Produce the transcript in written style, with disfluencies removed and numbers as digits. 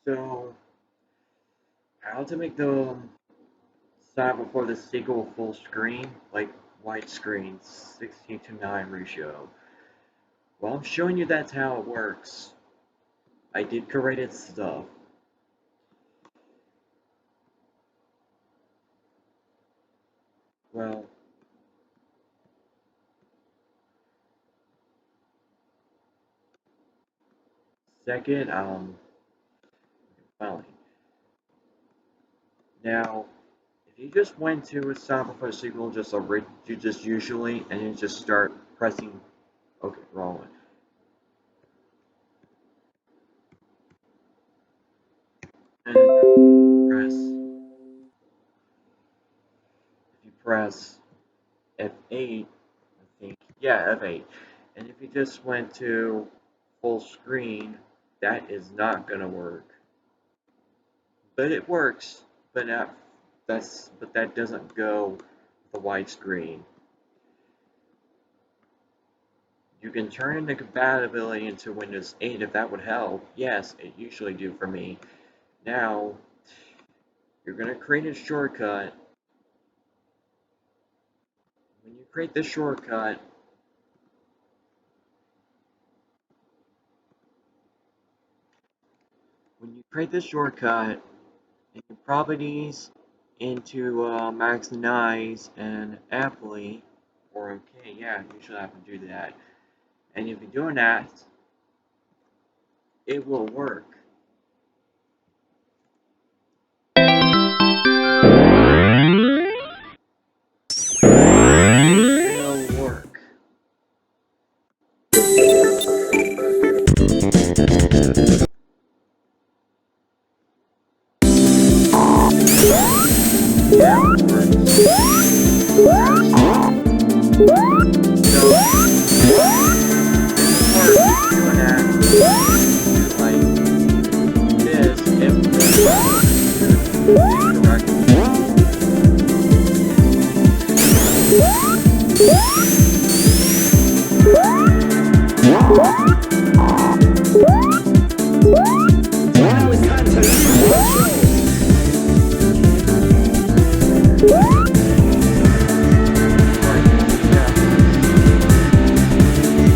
So, how to make the sound before the sequel full screen, like widescreen, 16:9 ratio. Well, I'm showing you that's how it works. I did corrected stuff. Well, second, finally. Now, if you just went to a sound before the sequel, you just usually, and you just start pressing, okay, wrong one. And if you press F8, I think, yeah, F8. And if you just went to full screen, that is not gonna work. But it works, but that doesn't go with the widescreen. You can turn in the compatibility into Windows 8 if that would help. Yes, it usually do for me. Now, you're gonna create a shortcut. When you create the shortcut, in your properties into maximize and apply, or okay, yeah, you should have to do that. And if you're doing that, it will work. It will work. Yeah, it works. So,